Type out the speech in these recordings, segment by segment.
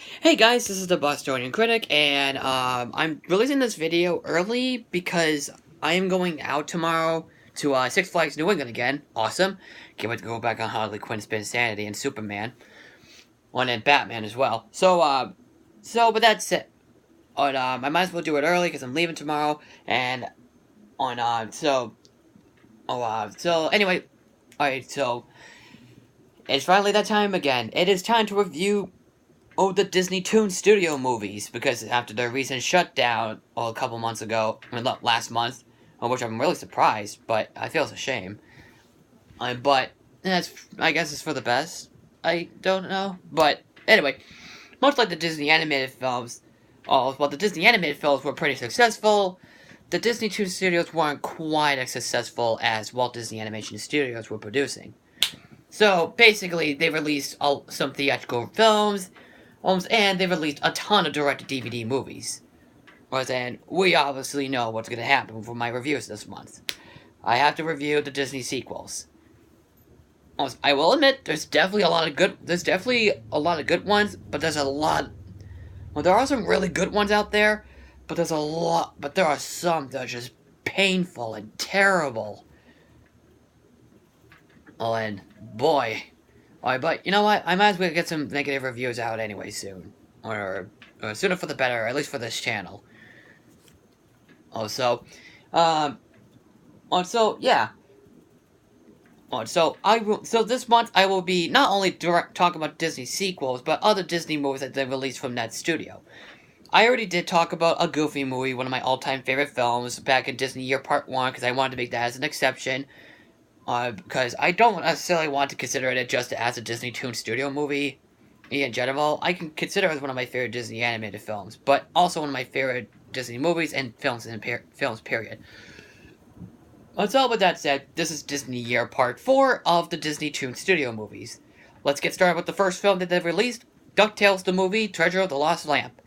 Hey guys, this is the Bostonian Critic, and I'm releasing this video early because I am going out tomorrow to Six Flags New England again. Awesome. Can't wait to go back on Harley Quinn's Insanity and Superman. And Batman as well. But that's it. I might as well do it early because I'm leaving tomorrow, and anyway, alright, so it's finally that time again. It is time to review the DisneyToons studio movies, because after their recent shutdown a couple months ago, last month, which I'm really surprised, but I feel it's a shame. But I guess it's for the best. I don't know, but anyway, much like the Disney animated films, the Disney animated films were pretty successful. The DisneyToons studios weren't quite as successful as Walt Disney Animation Studios were producing. So basically, they released some theatrical films. And they released a ton of direct-to-DVD movies. And we obviously know what's going to happen for my reviews this month. I have to review the Disney sequels. I will admit, there's definitely a lot of good ones, but there's a lot. Well, there are some really good ones out there, but there are some that are just painful and terrible. And boy. Alright, but you know what? I might as well get some negative reviews out anyway soon. Or sooner for the better, at least for this channel. So this month I will be not only talking about Disney sequels, but other Disney movies that they released from that studio. I already did talk about a Goofy movie, one of my all-time favorite films, back in Disney Year Part 1, because I wanted to make that as an exception. Because I don't necessarily want to consider it just as a Disney Toon Studio movie in general. I can consider it as one of my favorite Disney animated films, but also one of my favorite Disney movies and films, period. So with that said, this is Disney Year Part 4 of the Disney Toon Studio movies. Let's get started with the first film that they've released, DuckTales the Movie, Treasure of the Lost Lamp.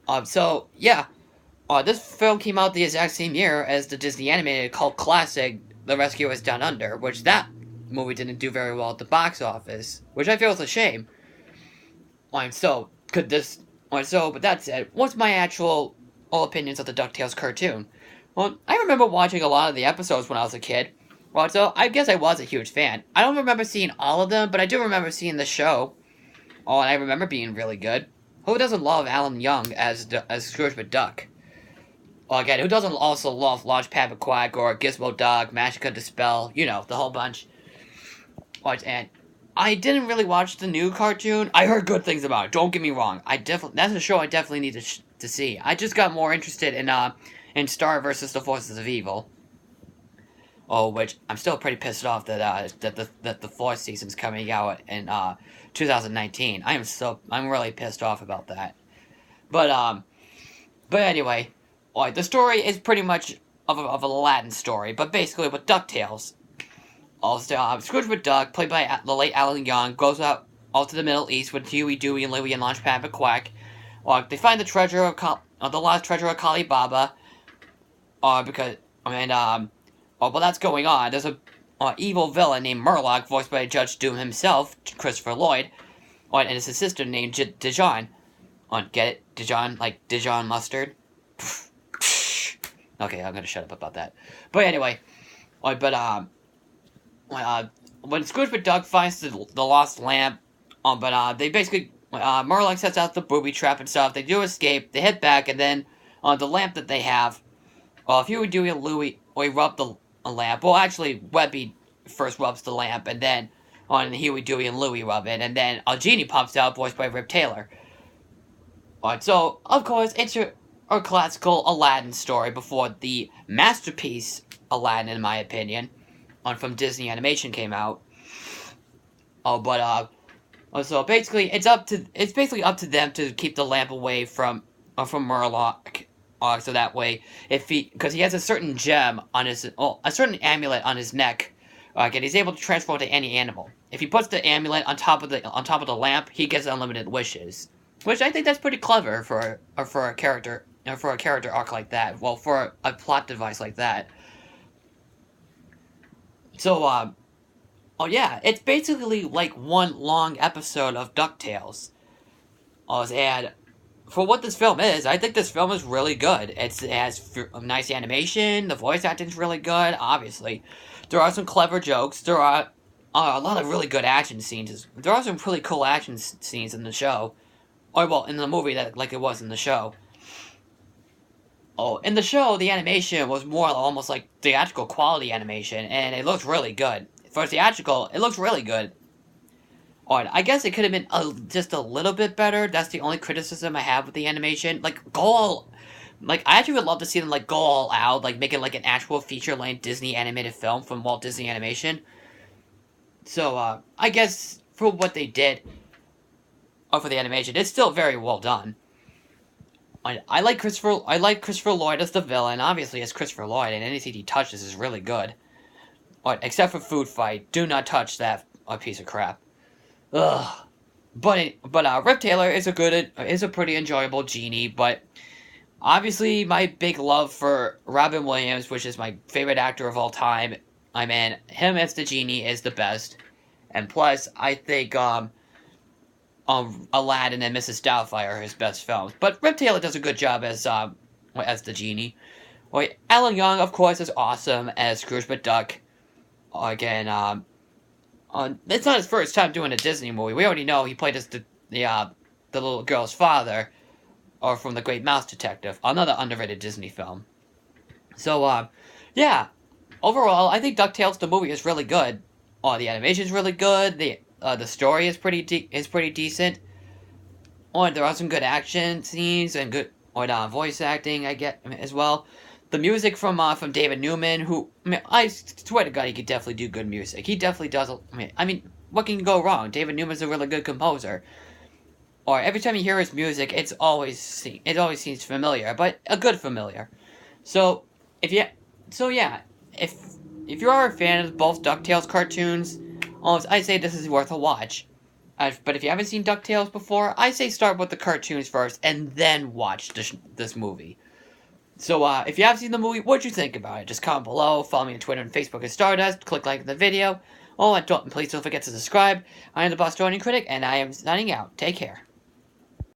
This film came out the exact same year as the Disney animated cult classic, The Rescuers Down Under, which that movie didn't do very well at the box office, which I feel is a shame. But that said, what's my actual opinions of the DuckTales cartoon? Well, I remember watching a lot of the episodes when I was a kid. So I guess I was a huge fan. I don't remember seeing all of them, but I do remember seeing the show. And I remember being really good. Who doesn't love Alan Young as Scrooge McDuck? Again, who doesn't also love Launchpad McQuack or Gizmo Dog, Magica Dispel, the whole bunch. And I didn't really watch the new cartoon. I heard good things about it, don't get me wrong. That's a show I definitely need to see. I just got more interested in Star vs. the Forces of Evil. Which I'm still pretty pissed off that the fourth season's coming out in 2019. I'm really pissed off about that. But anyway, the story is pretty much of a Latin story, but basically with DuckTales. Scrooge McDuck, played by the late Alan Young, goes out to the Middle East with Huey, Dewey, and Louie and Launchpad McQuack. They find the lost treasure of Kali Baba. While that's going on, there's a evil villain named Murloc, voiced by Judge Doom himself, Christopher Lloyd, and his sister named Dijon. Get it? Dijon, like Dijon mustard? Okay, I'm gonna shut up about that. But anyway, when Scrooge McDuck finds the lost lamp, they basically, Murloc sets out the booby trap and stuff. They do escape. They head back, and then the lamp that they have, Huey, Dewey, and Louie, rub the lamp. Well, actually, Webby first rubs the lamp, and then Huey, Dewey, and Louie rub it, and then a genie pops out, voiced by Rip Taylor. So of course, it's your classical Aladdin story before the masterpiece Aladdin, in my opinion, from Disney Animation came out. So basically, it's basically up to them to keep the lamp away from Murloc. So that way, because he has a certain gem on a certain amulet on his neck, and he's able to transform to any animal. If he puts the amulet on top of the lamp, he gets unlimited wishes, which I think that's pretty clever for a character arc like that. Well, for a plot device like that. So it's basically like one long episode of DuckTales. And for what this film is, I think this film is really good. It has nice animation. The voice acting is really good. Obviously, there are some clever jokes. There are a lot of really good action scenes. There are some really cool action scenes in the show, or well, in the movie that like it was in the show. Oh, in the show, the animation was more almost like theatrical quality animation, and it looked really good. For theatrical, it looks really good. Or I guess it could have been just a little bit better. That's the only criticism I have with the animation. Like, I actually would love to see them, like, go all out, like, make it, like, an actual feature-length Disney animated film from Walt Disney Animation. So, I guess for what they did, or for the animation, it's still very well done. I like Christopher Lloyd as the villain. Obviously, as Christopher Lloyd, and anything he touches is really good. Except for Food Fight. Do not touch that piece of crap. Ugh. But Rip Taylor is a pretty enjoyable genie, but obviously my big love for Robin Williams, which is my favorite actor of all time, I mean, him as the genie is the best. And plus, I think Aladdin and Mrs. Doubtfire are his best films. But Rip Taylor does a good job as the genie. Alan Young, of course, is awesome as Scrooge McDuck. Again, it's not his first time doing a Disney movie. We already know he played as the little girl's father, or from The Great Mouse Detective, another underrated Disney film. So, yeah. Overall, I think DuckTales the movie is really good. The animation is really good. The story is pretty decent. There are some good action scenes and good voice acting, I get as well. The music from David Newman, who I swear to God, he could definitely do good music. He definitely does. I mean, what can go wrong? David Newman's a really good composer. Every time you hear his music, it always seems familiar, but a good familiar. So if you are a fan of both DuckTales cartoons, I'd say this is worth a watch. But if you haven't seen DuckTales before, I say start with the cartoons first and then watch this movie. So, if you have seen the movie, what'd you think about it? Just comment below, follow me on Twitter and Facebook at Stardust, click like the video. Please don't forget to subscribe. I am the Bostonian Critic, and I am signing out. Take care.